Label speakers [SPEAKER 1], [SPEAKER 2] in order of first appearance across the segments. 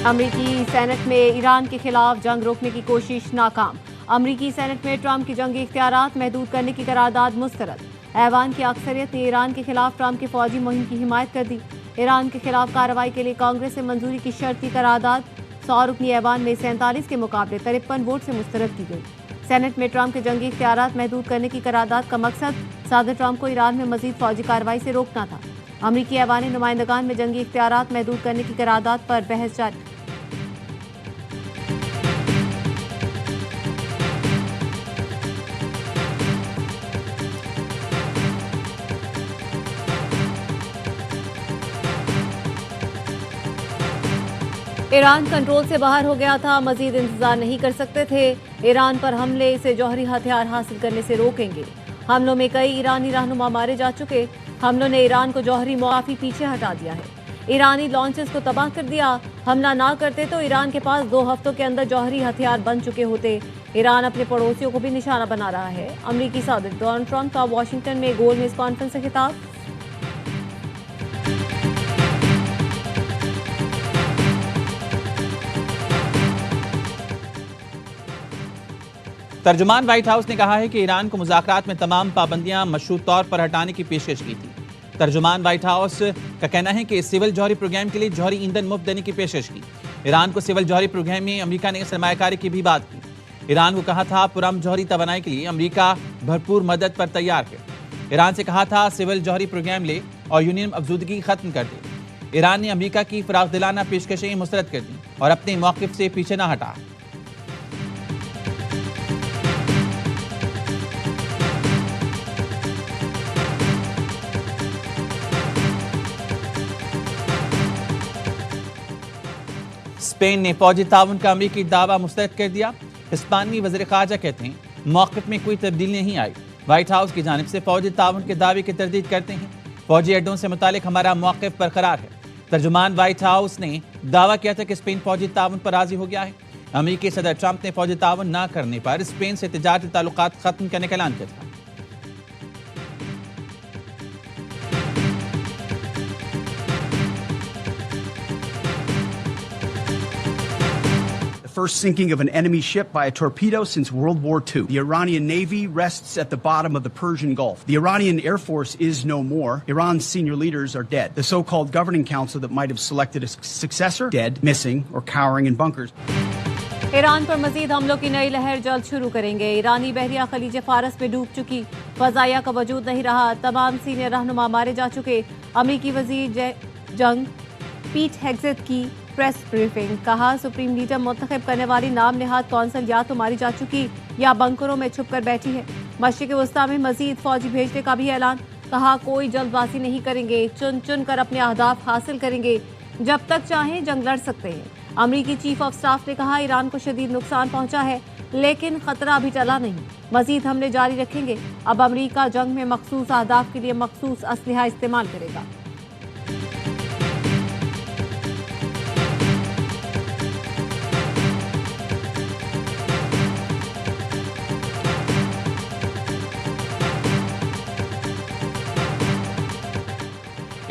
[SPEAKER 1] अमरीकी सेनेट में ईरान के खिलाफ जंग रोकने की कोशिश नाकाम। अमरीकी सेनेट में ट्रंप की जंगी इख्तियारात महदूद करने की करारदाद मुस्तरद। ऐवान की अक्सरियत ने ईरान के खिलाफ ट्रंप की फौजी मुहिम की हिमायत कर दी। ईरान के खिलाफ कार्रवाई के लिए कांग्रेस से मंजूरी की शर्त की करारदाद 100 रुकनी ऐवान में 47 के मुकाबले 53 वोट से मुस्तरद की गई। सेनेट में ट्रंप के जंगी इख्तियारात महदूद करने की करारदाद का मकसद सदर ट्रंप को ईरान में मजीद फौजी कार्रवाई से रोकना था। अमरीकी ऐवान नुमाइंदगान में जंगी इख्तियारात महदूद करने की करारदाद पर बहस जारी। ईरान कंट्रोल से बाहर हो गया था, मजीद इंतजार नहीं कर सकते थे। ईरान पर हमले से जौहरी हथियार हासिल करने से रोकेंगे। हमलों में कई ईरानी रहनुमा मारे जा चुके। हमलों ने ईरान को जौहरी काफी पीछे हटा दिया है। ईरानी लॉन्चेस को तबाह कर दिया। हमला ना करते तो ईरान के पास 2 हफ्तों के अंदर जौहरी हथियार बन चुके होते। ईरान अपने पड़ोसियों को भी निशाना बना रहा है। अमरीकी सदर डोनाल्ड ट्रंप का वाशिंगटन में गोल मेज कॉन्फ्रेंस से खिताब।
[SPEAKER 2] तर्जुमान व्हाइट हाउस ने कहा है कि ईरान को मुज़ाकरात में तमाम पाबंदियां मशरूत तौर पर हटाने की पेशकश की थी। तर्जुमान व्हाइट हाउस का कहना है कि सिविल जौहरी प्रोग्राम के लिए जौहरी ईंधन मुफ्त देने की पेशकश की। ईरान को सिविल जौहरी प्रोग्राम में अमेरिका ने सरमायाकारी की भी बात की। ईरान को कहा था पुरअमन जौहरी तवानाई के लिए अमेरिका भरपूर मदद पर तैयार है। ईरान से कहा था सिविल जौहरी प्रोग्राम ले और यूरेनियम अफजूदगी खत्म कर दे। ईरान ने अमेरिका की फराखदिलाना पेशकशें मुस्तरद कर दी और अपने मौक़िफ़ से पीछे न हटा। स्पेन ने फौजी ताउन का अमरीकी दावा मुस्तरद कर दिया। स्पेनी वज़ीर ख़ारजा कहते हैं मौक़िफ़ में कोई तब्दीली नहीं आई। व्हाइट हाउस की जानिब से फौजी ताउन के दावे की तरदीद करते हैं। फौजी अड्डों से मुतालिक हमारा मौक़िफ़ बरकरार है। तर्जुमान व्हाइट हाउस ने दावा किया था कि स्पेन फौजी ताउन पर राज़ी हो गया है। अमेरिकी सदर ट्रंप ने फौजी ताउन न करने पर स्पेन से तिजारती ताल्लुकात ख़त्म करने का ऐलान किया था।
[SPEAKER 3] First sinking of an enemy ship by a torpedo since World War II. The Iranian Navy rests at the bottom of the Persian Gulf. The Iranian Air Force is no more. Iran's senior leaders are dead. The so-called governing council that might have selected a successor, dead, missing, or cowering in bunkers.
[SPEAKER 1] Iran पर मजीद हमलों की नई लहर जल्द शुरू करेंगे। ईरानी बहरिया खलीज फारस में डूब चुकी। फजाइया का वजूद नहीं रहा। तमाम सीनियर रहनुमा मारे जा चुके। अमरीकी वजीर जंग पीट हेग्सेथ की प्रेस ब्रीफिंग। कहा सुप्रीम लीडर मुंतखब करने वाली नाम नेहाद कौंसिल या तो मारी जा चुकी या बंकरों में छुप कर बैठी है। मशरिक़ वस्ता में मजीद फौजी भेजने का भी ऐलान। कहा कोई जल्दबाजी नहीं करेंगे, चुन चुन कर अपने अहदाफ हासिल करेंगे। जब तक चाहें जंग लड़ सकते हैं। अमरीकी चीफ ऑफ स्टाफ ने कहा ईरान को शदीद नुकसान पहुंचा है लेकिन खतरा अभी टला नहीं। मजीद हमले जारी रखेंगे। अब अमरीका जंग में मखसूस अहदाफ के लिए मखसूस असलहा इस्तेमाल करेगा।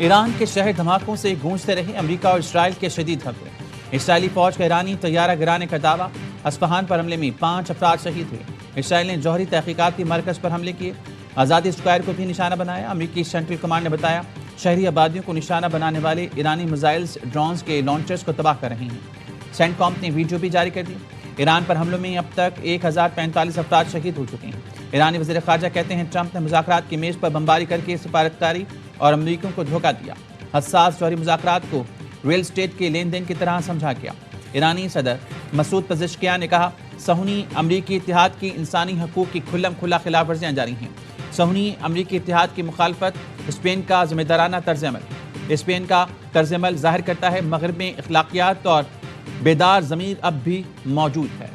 [SPEAKER 2] ईरान के शहर धमाकों से गूंजते रहे अमेरिका और इसराइल के शदीद हमले। इसराइली फौज का ईरानी तैयारा गिराने का दावा। अस्फहान पर हमले में 5 अफराद शहीद हुए। इसराइल ने जौहरी तहकीकाती मरकज़ पर हमले किए। आज़ादी स्क्वायर को भी निशाना बनाया। अमेरिकी सेंट्रल कमांड ने बताया शहरी आबादियों को निशाना बनाने वाले ईरानी मिसाइल्स ड्रोन्स के लॉन्चर्स को तबाह कर रहे हैं। सेंटकॉम ने वीडियो भी जारी कर दी। ईरान पर हमलों में अब तक 1045 अफराद शहीद हो चुके हैं। ईरानी वज़ीर ख़ारजा कहते हैं ट्रंप ने मुज़ाकरात की मेज़ पर बमबारी करके सफारतकारी और अमरीकियों को धोखा दिया। हसास जौहरी मुज़ाकरात को रियल स्टेट के लेन देन की तरह समझा गया। ईरानी सदर मसूद पज़ेश्कियान ने कहा सहूनी अमरीकी इत्तेहाद की इंसानी हकूक़ की खुल्लम खुला खिलाफ वर्जियाँ जारी हैं। सहूनी अमरीकी इत्तेहाद की मुखालफत स्पेन का ज़िम्मेदाराना तर्ज अमल। स्पेन का तर्ज अमल ज़ाहिर करता है मग़रिब में अखलाकियात और बेदार ज़मीर अब भी मौजूद है।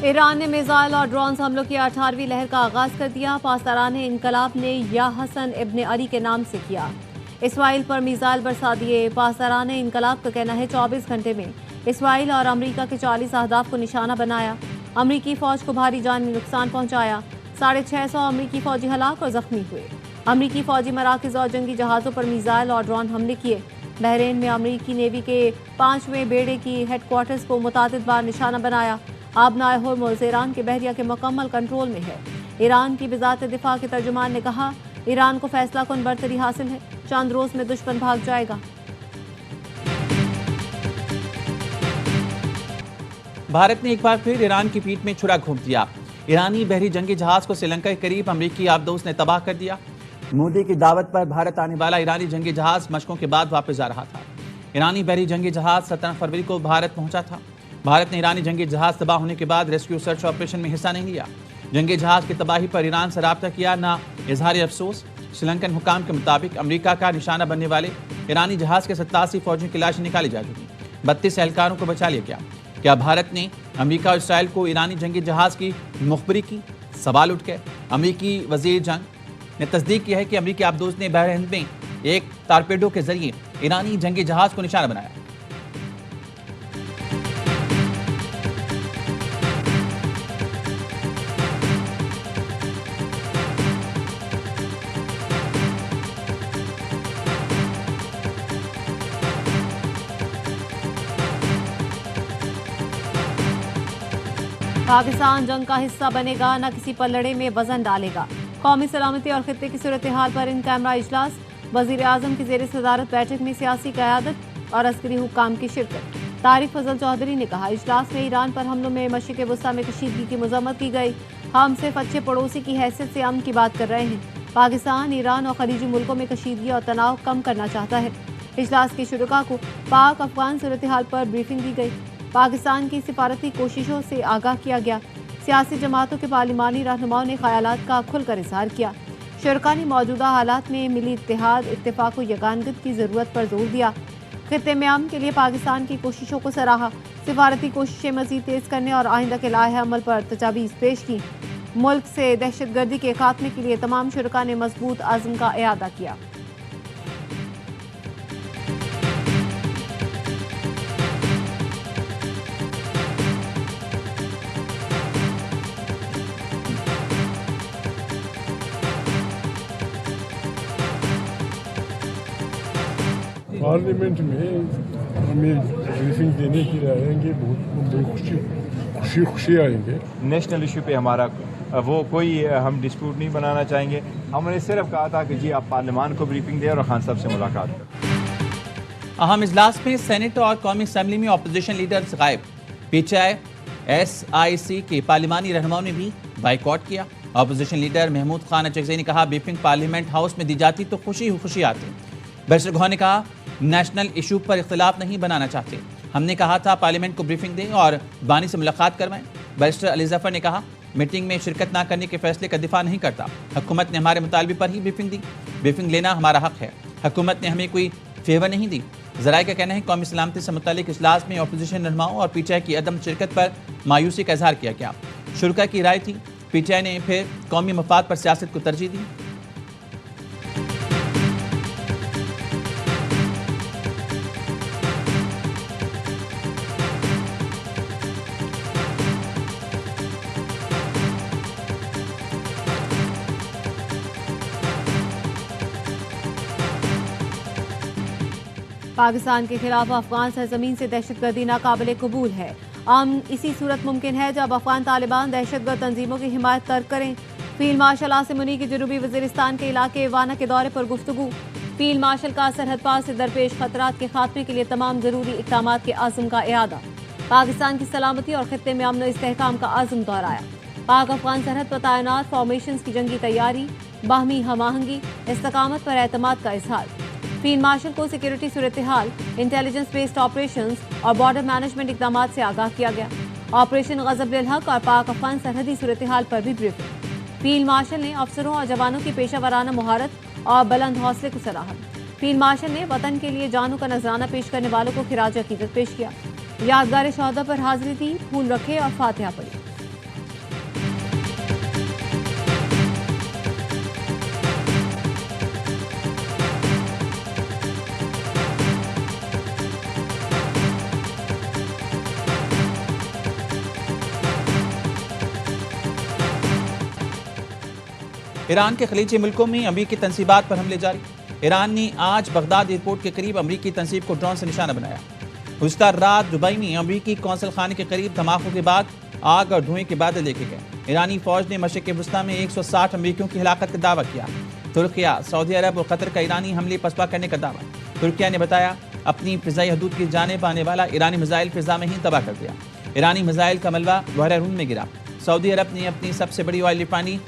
[SPEAKER 1] ईरान ने मिसाइल और ड्रोन हमलों की 18वीं लहर का आगाज कर दिया। पासदारान इनकलाब ने या हसन इब्न अली के नाम से किया। इसराइल पर मिसाइल बरसा दिए। पासदारान इनकलाब का कहना है 24 घंटे में इसराइल और अमरीका के 40 अहदाफ को निशाना बनाया। अमरीकी फौज को भारी जानी नुकसान पहुंचाया। 650 अमरीकी फौजी हलाक और जख्मी हुए। अमरीकी फौजी मराकज़ और जंगी जहाज़ों पर मिसाइल और ड्रोन हमले किए। बहरीन में अमरीकी नेवी के 5वें बेड़े की हेडक्वार्टर्स को मुतादिद बार निशाना बनाया। आबनाए होर्मुज़ ईरान के बहरिया के मुकम्मल कंट्रोल में है। ईरान की वज़ारत दिफा के तर्जुमान ने कहा, ईरान को फैसला कुन बरतरी हासिल है, चंद रोज में दुश्मन भाग जाएगा।
[SPEAKER 2] भारत ने एक बार फिर ईरान की पीठ में छुरा घोंप दिया। ईरानी बहरी जंगी जहाज को श्रीलंका के करीब अमरीकी आबदोस ने तबाह कर दिया। मोदी की दावत पर भारत आने वाला ईरानी जंगी जहाज मशकों के बाद वापस जा रहा था। ईरानी बहरी जंगी जहाज 17 फरवरी को भारत पहुंचा था। भारत ने ईरानी जंगी जहाज तबाह होने के बाद रेस्क्यू सर्च ऑपरेशन में हिस्सा नहीं लिया। जंगी जहाज की तबाही पर ईरान से राब्ता किया ना इजहार अफसोस। श्रीलंकन हुकाम के मुताबिक अमेरिका का निशाना बनने वाले ईरानी जहाज के 87 फौजियों की लाशें निकाली जा चुकी। 32 एहलकारों को बचा लिया गया। क्या भारत ने अमेरिका और इसराइल को ईरानी जंगी जहाज की मुखबरी की? सवाल उठ गए। अमेरिकी वजीर जंग ने तस्दीक किया है कि अमेरिकी आबदोस ने बहर हिंद में एक टारपेडो के जरिए ईरानी जंगी जहाज को निशाना बनाया।
[SPEAKER 1] पाकिस्तान जंग का हिस्सा बनेगा, न किसी पलड़े में वजन डालेगा। कौमी सलामती और खित्ते की सूरत हाल पर इन कैमरा इजलास। वजीर आजम की जेर सदारत बैठक में सियासी क़यादत और अस्करी हुक्काम की शिरकत। तारिक फजल चौधरी ने कहा, इजलास में ईरान पर हमलों में मशरिक़ वस्ता में कशीदगी की मज़म्मत की गई। हम सिर्फ अच्छे पड़ोसी की हैसियत से अमन की बात कर रहे हैं। पाकिस्तान, ईरान और खलीजी मुल्कों में कशीदगी और तनाव कम करना चाहता है। इजलास के शुरका को पाक अफगान सूरत हाल पर ब्रीफिंग दी गई। पाकिस्तान की सिफारती कोशिशों से आगाह किया गया। सियासी जमातों के पार्लिमानी रहनुमाओं ने ख्यालात का खुलकर इजहार किया। शुरका ने मौजूदा हालात में मिली इत्तेहाद, इत्तेफाक व यगानगत की ज़रूरत पर जोर दिया। खित्ते में अमन के लिए पाकिस्तान की कोशिशों को सराहा। सिफारती कोशिशें मज़ीद तेज़ करने और आइंदा के लाहे अमल पर तजावीज़ पेश की। मुल्क से दहशतगर्दी के खात्मे के लिए तमाम शुरका ने मजबूत आज़म का इरादा किया।
[SPEAKER 4] पार्लियामेंट में हमें ब्रीफिंग देने के लिए आएंगे। बहुत खुशी आएंगे।
[SPEAKER 5] नेशनल इशू पे हमारा वो कोई हम डिस्प्यूट नहीं बनाना चाहेंगे। हमने सिर्फ कहा था कि जी आप पार्लियामान को ब्रीफिंग दें और खान साहब से मुलाकात करें।
[SPEAKER 2] अहम इजलास में सेनेट और कौमी असम्बली में अपोजिशन लीडर्स गायब। पीटीआई SIC के पार्लिमानी रहनुमाओं ने भी बाइकआउट किया। अपोजिशन लीडर महमूद खान अचकज़ई ने कहा, ब्रीफिंग पार्लियामेंट हाउस में दी जाती तो खुशी आती। बैरिस्टर गौहर ने कहा, नेशनल इशू पर इख्तिलाफ नहीं बनाना चाहते। हमने कहा था पार्लियामेंट को ब्रीफिंग दें और बानी से मुलाकात करवाएं। बैरिस्टर अली जफर ने कहा, मीटिंग में शिरकत ना करने के फैसले का दिफा नहीं करता। हुकूमत ने हमारे मुतालबे पर ही ब्रीफिंग दी। ब्रीफिंग लेना हमारा हक है। हुकूमत ने हमें कोई फेवर नहीं दी। ज़राए का कहना है कौमी सलामती से मुतालिक इजलास में अपोजिशन रहनुमाओं और पीटीआई की अदम शिरकत पर मायूसी का इजहार किया गया। शुरका की राय थी, पीटीआई ने फिर कौमी मफाद पर सियासत को तरजीह दी।
[SPEAKER 1] पाकिस्तान के खिलाफ अफगान सरजमीन से दहशतगर्दी नाकाबिले कबूल है। इसी सूरत मुमकिन है जब अफगान तालिबान दहशतगर्द तंजीमों की हिमायत तर्क करें। फील्ड मार्शल आसिम मुनी की जनूबी वजीरिस्तान के इलाके वाना के दौरे पर गुफ्तगू। फील्ड मार्शल का सरहद पार से दरपेश खतरात के खात्मे के लिए तमाम जरूरी इक़दाम के आज़म का इरादा। पाकिस्तान की सलामती और खित्ते में अमन व इस्तेहकाम का आज़म दोहराया। पाक अफगान सरहद पर तैनात फॉर्मेशंस की जंगी तैयारी, बाहमी हमाहंगी, इस्तकामत पर एतमाद का इजहार। फील्ड मार्शल को सिक्योरिटी सूरत हाल, इंटेलिजेंस बेस्ड ऑपरेशंस और बॉर्डर मैनेजमेंट इक़दाम से आगाह किया गया। ऑपरेशन ग़ज़ब-उल हक़ और पाक अफगान सरहदी सूरत हाल पर भी ब्रीफिंग। फील्ड मार्शल ने अफसरों और जवानों की पेशा वराना महारत और बुलंद हौसले को सराहा। फील्ड मार्शल ने वतन के लिए जानों का नजराना पेश करने वालों को खिराज अकीदत पेश किया। यादगार शहदा पर हाजिरी दी, फूल रखे और फातिहा पढ़ी।
[SPEAKER 2] ईरान के खलीजी मुल्कों में अमरीकी तंसीबात पर हमले जारी। ईरान ने आज बगदाद एयरपोर्ट के करीब अमरीकी तंसीब को ड्रोन से निशाना बनाया। गुज़श्ता रात दुबई में अमरीकी कौंसल खाने के करीब धमाकों के बाद आग और धुएं के बादल देखे गए। ईरानी फौज ने मशरिक़ वस्ता में 160 अमरीकियों की हिलाकत का दावा किया। तुर्किया, सऊदी अरब और कतर का ईरानी हमले पसपा करने का दावा। तुर्किया ने बताया अपनी फ़िज़ाई हदूद की जानिब आने वाला ईरानी मिसाइल फ़िज़ा में ही तबाह कर दिया। ईरानी मिसाइल का मलबा बहरा रूम में गिरा। सऊदी अरब ने अपनी सबसे बड़ी ऑयल रिफाइनरी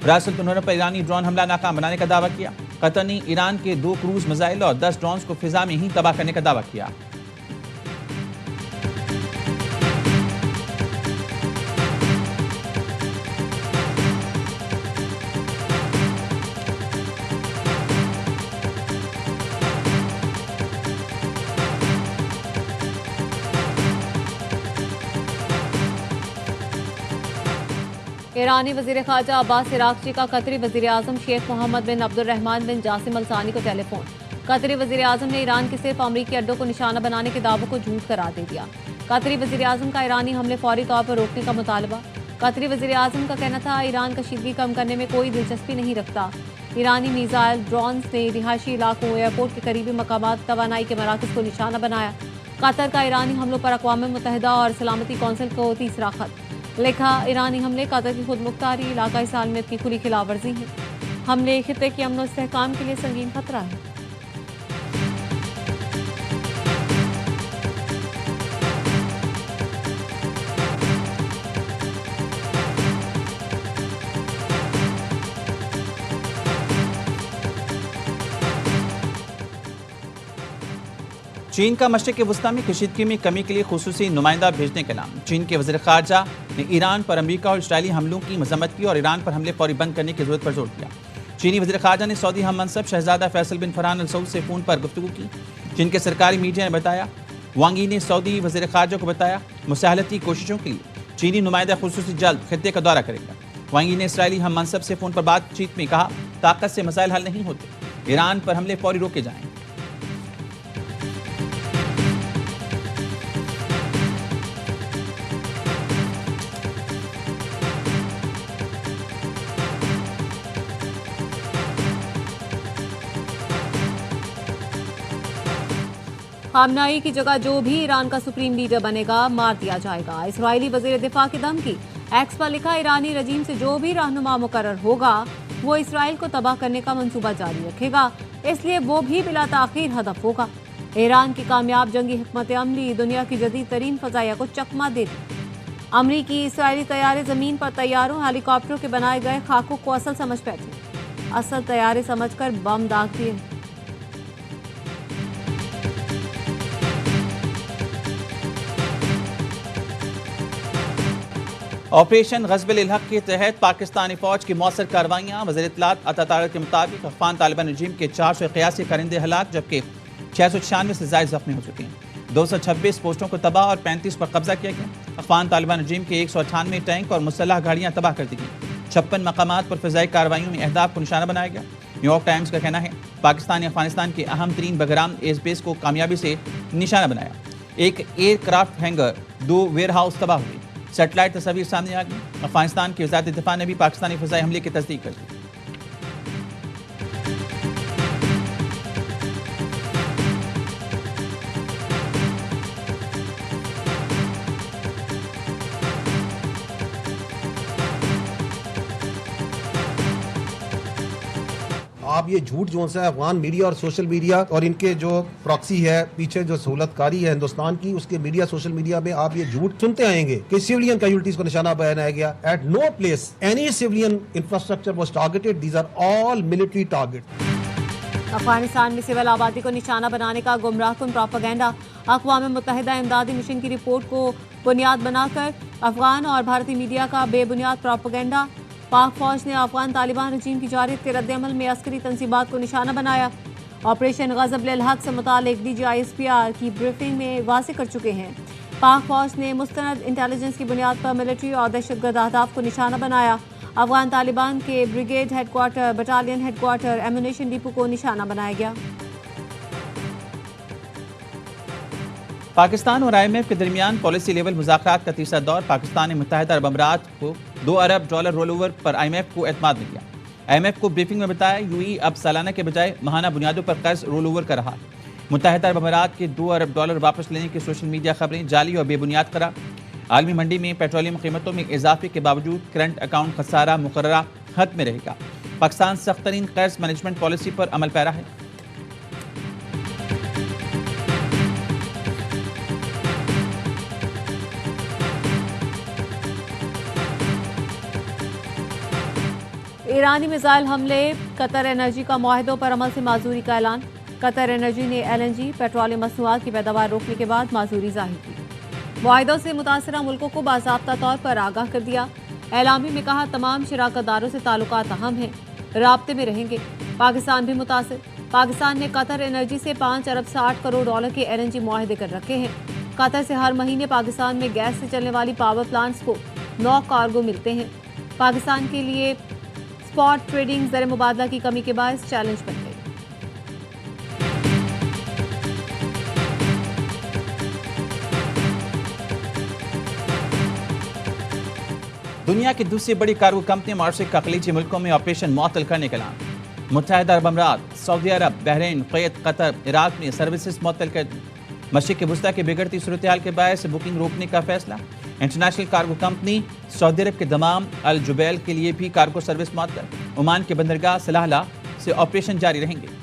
[SPEAKER 2] रास अल तनूर पर ईरानी ड्रोन हमला नाकाम बनाने का दावा किया। कतर ने ईरान के 2 क्रूज मिसाइल और 10 ड्रोन्स को फ़िज़ा में ही तबाह करने का दावा किया।
[SPEAKER 1] ईरानी वज़ीर ख़ारजा अब्बास इराक़ची का कतरी वज़ीर आज़म शेख मोहम्मद बिन अब्दुर्रहमान बिन जासिम अल सानी को टेलीफोन। कतरी वज़ीर आज़म ने ईरान के सिर्फ अमरीकी अड्डों को निशाना बनाने के दावों को झूठ करार दे दिया। कतरी वज़ीर आज़म का ईरानी हमले फौरी तौर पर रोकने का मुतालबा। कतरी वज़ीर आज़म का कहना था ईरान कशीदगी कम करने में कोई दिलचस्पी नहीं रखता। ईरानी मिसाइल ड्रोन्स ने रिहायशी इलाकों, एयरपोर्ट के करीबी मकामात, तवानाई के मराकज़ को निशाना बनाया। कतर का ईरानी हमलों पर अक़वाम मुत्तहिदा और सलामती कौंसिल को तीसरा खत लिखा। ईरानी हमले कतर की खुद मुख्तारी, इलाकाई सालमियत की खुली खिलाफवर्जी है। हमले खित्ते के अमन और इस्तेहकाम के लिए संगीन खतरा है।
[SPEAKER 2] चीन का मशरिक़ वस्ता में कशीदगी में कमी के लिए खुसूसी नुमाइंदा भेजने का नाम। चीन के वज़ीर ख़ारजा ने ईरान पर अमरीका और इस्राईली हमलों की मज़म्मत की और ईरान पर हमले फौरी बंद करने की ज़रूरत पर जोर दिया। चीनी वज़ीर ख़ारजा ने सऊदी हम मनसब शहज़ादा फैसल बिन फरहान अल सऊद से फ़ोन पर गुफ्तगू की। चीन के सरकारी मीडिया ने बताया वांग यी ने सऊदी वज़ीर ख़ारजा को बताया मुसाहलती कोशिशों के लिए चीनी नुमाइंदा खुसूसी जल्द खित्ते का दौरा करेगा। वांग यी ने इस्राईली हम मनसब से फ़ोन पर बातचीत में कहा ताकत से मसाइल हल नहीं होते, ईरान पर हमले फौरी रोके जाएँ।
[SPEAKER 1] खामनाई की जगह जो भी ईरान का सुप्रीम लीडर बनेगा मार दिया जाएगा। इसराइली वज़ीर दिफा की धमकी। एक्स पर लिखा ईरानी रजीम से जो भी रहनुमा मुकर्रर होगा वो इसराइल को तबाह करने का मंसूबा जारी रखेगा, इसलिए वो भी बिला ताखीर हदफ होगा। ईरान की कामयाब जंगी हिकमत अमली दुनिया की जदीद तरीन फजाइया को चकमा दे दी। अमरीकी इसराइली तैयारे जमीन पर तैयारों हेलीकॉप्टरों के बनाए गए खाकों को असल समझ बैठे, असल तैयारे समझकर बम दाग दिए।
[SPEAKER 2] ऑपरेशन ग़ज़ब-ए-इल हक़ के तहत पाकिस्तानी फ़ौज की मौसर कार्रवाइयाँ। वज़ीर इत्तलात अता तारिक के मुताबिक अफ़गान तालिबान रजीम के 481 परिंदे हलाक, जबकि 696 से ज़ायद ज़ख्मी हो चुके हैं। 226 पोस्टों को तबाह और 35 पर कब्जा किया गया। अफ़गान तालिबान रजीम के 198 टैंक और मुसल्लह गाड़ियाँ तबाह कर दी गई। 56 मकामात पर फ़िज़ाई कार्रवाइयों में अहदाफ को निशाना बनाया गया। न्यूयॉर्क टाइम्स का कहना है पाकिस्तान ने अफगानिस्तान के अहम तरीन बगराम एयरबेस को कामयाबी से निशाना बनाया। एक एयरक्राफ्ट हैंगर, 2 वेयर हाउस तबाह हुए। सैटेलाइट तस्वीर सामने आ गई। अफगानिस्तान की वज़ारत दिफा ने भी पाकिस्तानी फ़िज़ाई हमले की तस्दीक कर दी।
[SPEAKER 6] आप ये झूठ जो है अफगान मीडिया और सोशल मीडिया और इनके जो प्रॉक्सी है पीछे जो सहूलतकारी है हिंदुस्तान की, उसके मीडिया सोशल मीडिया में आप ये झूठ सुनते आएंगे कि सिविलियन कैजुअल्टीज को निशाना बनाया गया। At no place any civilian infrastructure was targeted, these are all military target.
[SPEAKER 1] Afghanistan में सिविल आबादी को निशाना बनाने का गुमराहकुन प्रोपेगेंडा। अक़वाम मुत्तहिदा इमदादी मिशन की रिपोर्ट को बुनियाद बनाकर अफगान और भारतीय मीडिया का बेबुनियाद प्रोपेगेंडा। पाक फौज ने अफगान तालिबान रजीम की जारियत के रद्द-ए-अमल में अस्करी तंसीबात को निशाना बनाया। ऑपरेशन ग़ज़ब-ए-इल हक़ से मुतालिक DGISPR की ब्रीफिंग में वाज़ेह कर चुके हैं। पाक फौज ने मुस्तनद इंटेलिजेंस की बुनियाद पर मिलिट्री और दहशतगर्द अहदाफ को निशाना बनाया। अफगान तालिबान के brigade headquarter, battalion headquarter, ammunition depot को निशाना बनाया गया।
[SPEAKER 2] पाकिस्तान और IMF के दरमियान पॉलिसी लेवल मुज़ाकरात का तीसरा दौर। पाकिस्तान ने मुत्तहिदा अरब अमीरात को $2 अरब रोल ओवर पर IMF को एतमाद मिल गया। IMF को ब्रीफिंग में बताया यूएई अब सालाना के बजाय माहाना बुनियादों पर कर्ज रोल ओवर कर रहा है। मुत्तहिदा अरब अमीरात के $2 अरब वापस लेने की सोशल मीडिया खबरें जाली और बेबुनियाद करार। आलमी मंडी में पेट्रोलियम कीमतों में इजाफे के बावजूद करंट अकाउंट खसारा मुकर्ररा हद में रहेगा। पाकिस्तान सख्त तरीन कर्ज मैनेजमेंट पॉलिसी पर अमल पैरा है।
[SPEAKER 1] ईरानी मिसाइल हमले, कतर एनर्जी का मुआहदों पर अमल से माजूरी का ऐलान। कतर एनर्जी ने LNG पेट्रोलियम मसनूआत की पैदावार रोकने के बाद माजूरी जाहिर की। मुआहदों से मुतासरा मुल्कों को बाज़ाब्ता तौर पर आगाह कर दिया। एलामी में कहा तमाम शराकतदारों से ताल्लुकात अहम हैं, राब्ते में रहेंगे। पाकिस्तान भी मुतासिर। पाकिस्तान ने कतर एनर्जी से $5 अरब 60 करोड़ के LNG मुआहदे कर रखे हैं। कतर से हर महीने पाकिस्तान में गैस से चलने वाली पावर प्लांट्स को 9 कार्गो मिलते हैं। पाकिस्तान के लिए स्पॉट ट्रेडिंग ज़र मुबादला की कमी के बायस चैलेंज बन गई।
[SPEAKER 2] दुनिया की दूसरी बड़ी कार्गो कंपनी मार्शेक का खलीजी मुल्कों में ऑपरेशन मुअत्तल करने का ऐलान। मुत्तहिदा अरब अमीरात, सऊदी अरब, बहरीन, कुवैत, कतर, इराक में सर्विसेज मुअत्तल कर दी। मशरिक़ वुस्ता की बिगड़ती सूरत हाल के बायस बुकिंग रोकने का फैसला। इंटरनेशनल कार्गो कंपनी सऊदी अरब के दमाम अल जुबैल के लिए भी कार्गो सर्विस मुअत्तल। ओमान के बंदरगाह सलाहला से ऑपरेशन जारी रहेंगे।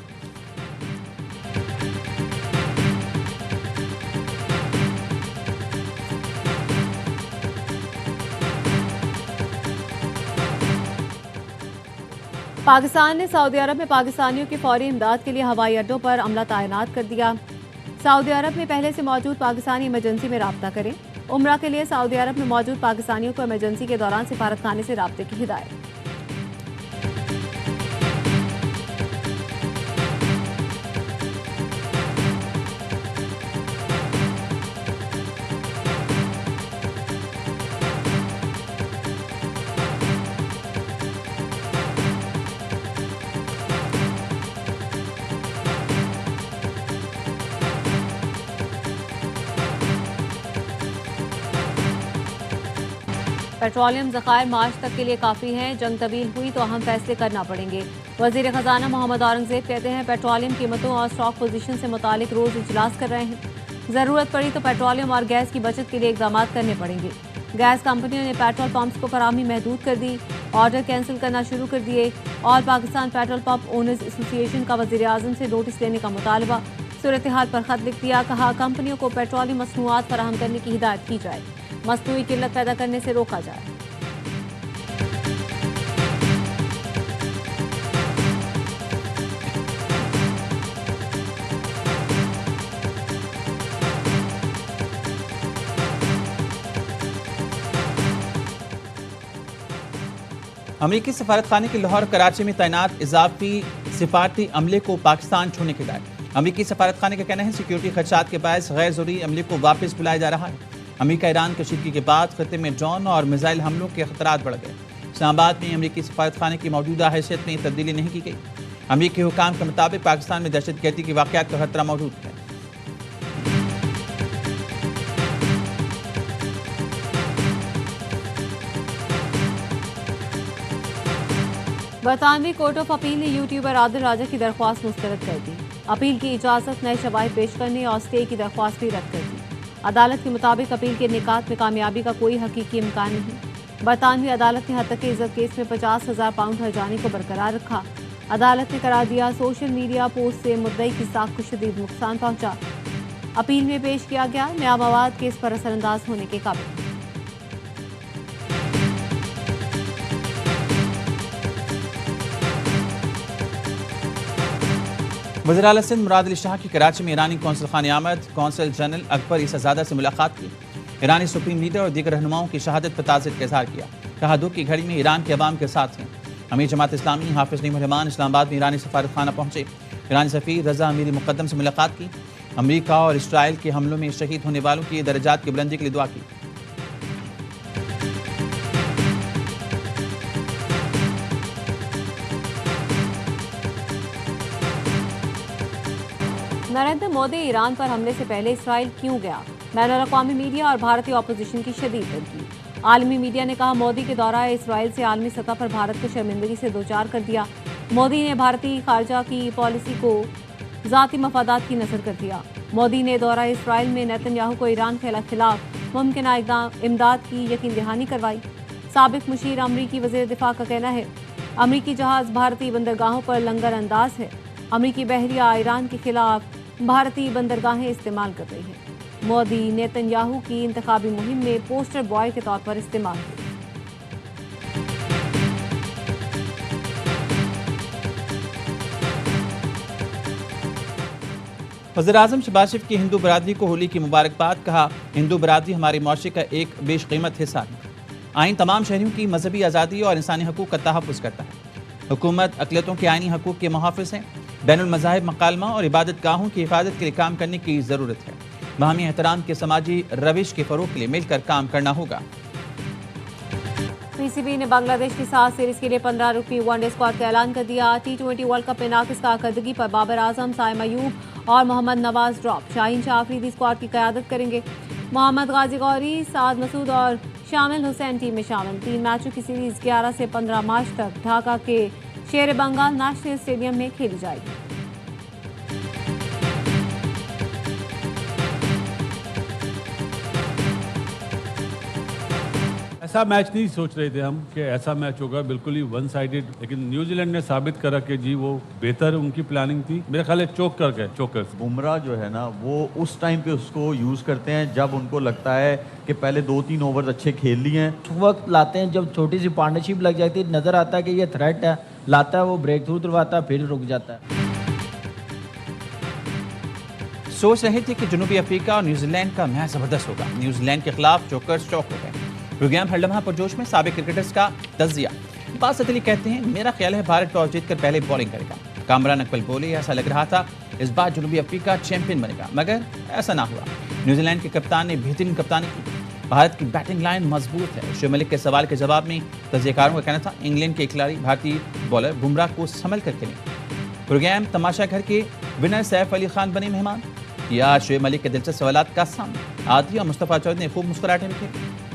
[SPEAKER 1] पाकिस्तान ने सऊदी अरब में पाकिस्तानियों की फौरी इमदाद के लिए हवाई अड्डों पर अमला तैनात कर दिया। सऊदी अरब में पहले से मौजूद पाकिस्तानी इमरजेंसी में राब्ता करें। उम्रा के लिए सऊदी अरब में मौजूद पाकिस्तानियों को इमरजेंसी के दौरान सिफारत खाने से राब्ते की हिदायत। पेट्रोलियम ज़खायर मार्च तक के लिए काफ़ी हैं। जंग तवील हुई तो अहम फैसले करना पड़ेंगे। वज़ीर ख़जाना मोहम्मद औरंगज़ेब कहते हैं पेट्रोलियम कीमतों और स्टॉक पोजीशन से मुतालिक रोज़ इजलास कर रहे हैं। ज़रूरत पड़ी तो पेट्रोलियम और गैस की बचत के लिए इक़दाम करने पड़ेंगे। गैस कंपनियों ने पेट्रोल पंप्स को फराहमी महदूद कर दी, ऑर्डर कैंसिल करना शुरू कर दिए। और Pakistan petrol pump owners association का वज़ीर आज़म से नोटिस देने का मुतालबा। सूरत हाल पर ख़त लिख दिया, कहा कंपनियों को पेट्रोलियम मसनूआत फराहम करने की हिदायत की जाए, मसनूई किल्लत पैदा करने से रोका जाए।
[SPEAKER 2] अमरीकी सफारतखाने की लाहौर कराची में तैनात इजाफी सिफारती अमले को पाकिस्तान छोड़ने की हिदायत। अमरीकी सफारतखाने का कहना है सिक्योरिटी खदशात के बायस गैर जरूरी अमले को वापस बुलाया जा रहा है। अमरीका ईरान कशीदगी के बाद खत्े में ड्रोन और मिसाइल हमलों के खतरात बढ़ गए। इस्लामाबाद में अमरीकी सफारतखाने की मौजूदा हैसियत में तब्दीली नहीं की गई। अमरीकी हुकाम के मुताबिक पाकिस्तान में दहशतगर्दी के वाक़यात का खतरा मौजूद है।
[SPEAKER 1] बरतानवी कोर्ट ऑफ अपील ने यूट्यूबर आदिल राजा की दरख्वास्त मुस्तरद कर दी। अपील की इजाज़त नए शवाहिद पेश करने और स्टे की दरख्वास्त भी रद्द कर दी। अदालत के मुताबिक अपील के निकात में कामयाबी का कोई हकीकी इम्कान नहीं। बरतानवी अदालत ने हत्या के इज्जत केस में 50,000 पाउंड हर्जाने को बरकरार रखा। अदालत ने करार दिया सोशल मीडिया पोस्ट से मुद्दई की साख को शदीद नुकसान पहुंचा। अपील में पेश किया गया नया मवाद केस पर असरअंदाज होने के काबिल।
[SPEAKER 2] वज़ीर आला सिंध मुराद अली शाह की कराची में ईरानी कौंसल खाने आमद कौंसल जनरल अकबर ईसाज़ादा से मुलाकात की। ईरानी सुप्रीम लीडर और दीगर रहनुमाओं की शहादत पर ताज़ियत का इज़हार किया। कहा दुख की घड़ी में ईरान के अवाम के साथ हैं। अमीर जमात इस्लामी हाफिज़ नईम रहमान इस्लामाबाद में ईरानी सफारत खाना पहुंचे। ईरानी सफ़ीर रज़ा अमीर मुक़द्दम से मुलाकात की। अमरीका और इसराइल के हमलों में शहीद होने वालों की दर्जात की बुलंदी के लिए दुआ की।
[SPEAKER 1] नरेंद्र मोदी ईरान पर हमले से पहले इसराइल क्यों गया? बैनुल अक़वामी मीडिया और भारतीय अपोजिशन की शदीद तनकीद। आलमी मीडिया ने कहा, मोदी के दौरा इसराइल से आलमी सतह पर भारत को शर्मिंदगी से दो चार कर दिया। मोदी ने भारतीय खारजा की पॉलिसी को जाती मफादात की नजर कर दिया। मोदी ने दौरा इसराइल में नेतन्याहू को ईरान के खिलाफ मुमकिन इमदाद की यकीन दहानी करवाई। साबिक मुशीर अमरीकी वज़ीर दिफा का कहना है, अमरीकी जहाज भारतीय बंदरगाहों पर लंगर अंदाज है। अमरीकी बहरिया ईरान के खिलाफ भारतीय बंदरगाहें इस्तेमाल कर रही है। मोदी नेतन्याहू की इंतखाबी मुहिम में पोस्टर बॉय के तौर पर इस्तेमाल हुए।
[SPEAKER 2] वज़ीर-ए-आज़म शहबाज शरीफ की हिंदू बरादरी को होली की मुबारकबाद। कहा, हिंदू बरादरी हमारे माशरे का एक बेशकीमत हिस्सा है। आइन तमाम शहरियों की मजहबी आज़ादी और इंसानी हकूक़ का तहफ़्फ़ुज़ करता है। हुकूमत अक़लियतों के आइनी हकूक़ के मुहाफ़िज़ हैं। बैनुल मज़ाहिब मकालमा और इबादत गाहों की हिफाजत के लिए काम करने की ज़रूरत है। बाहमी एहतराम के समाजी रविश के फ़रोग़ के लिए मिलकर काम करना होगा।
[SPEAKER 1] पीसीबी ने बांग्लादेश के साथ सीरीज के लिए 15 रुकनी वनडे स्क्वाड का ऐलान कर दिया। T20 वर्ल्ड कप में नाकिस कारकर्दगी पर बाबर आजम, साइम अयूब और मोहम्मद नवाज ड्रॉप। शाहीन शाह अफरीदी स्क्वाड की क़यादत करेंगे। मोहम्मद गाजी गौरी, साद मसूद और शामिल हुसैन टीम में शामिल। 3 मैचों की सीरीज 11 से 15 मार्च तक ढाका के शेर बंगाल नेशनल स्टेडियम में खेली जाएगी।
[SPEAKER 7] ऐसा मैच नहीं सोच रहे थे हम कि ऐसा मैच होगा, बिल्कुल ही वन साइडेड। लेकिन न्यूजीलैंड ने साबित करा कि जी वो बेहतर उनकी प्लानिंग थी। मेरे ख्याल है चोकर्स
[SPEAKER 8] बुमराह जो है ना वो उस टाइम पे उसको यूज़ करते हैं जब उनको लगता है कि पहले 2-3 ओवर अच्छे खेल लिए हैं।
[SPEAKER 9] वक्त लाते हैं जब छोटी सी पार्टनरशिप लग जाती है, नज़र आता है कि ये थ्रेट है, लाता है वो ब्रेक थ्रू करवाता है, फिर रुक जाता है।
[SPEAKER 2] सोच रहे थे कि जनूबी अफ्रीका और न्यूजीलैंड का मैच जबरदस्त होगा। न्यूजीलैंड के खिलाफ चोकर्स चौक हो गए। प्रोग्राम हर लम्हा पुरजोश में साबिक क्रिकेटर्स का तज़िया। बास अली कहते हैं, मेरा ख्याल है भारत टॉस जीतकर पहले बॉलिंग करेगा। कामरान अकबल बोले, ऐसा लग रहा था इस बार जनूबी अफ्रीका चैंपियन बनेगा, मगर ऐसा ना हुआ। न्यूजीलैंड के कप्तान ने बेहतरीन कप्तानी की। भारत की बैटिंग लाइन मजबूत है। शोएब मलिक के सवाल के जवाब में तजज़ियाकारों का कहना था, इंग्लैंड के खिलाड़ी भारतीय बॉलर बुमराह को संभल कर खेलें। प्रोग्राम तमाशा घर के विनर सैफ अली खान बने मेहमान। या शोएब मलिक के दिलचस्प सवालात का सामना। आदि और मुस्तफ़ा चौधरी ने खूब मुस्कुराहटें दिखाई।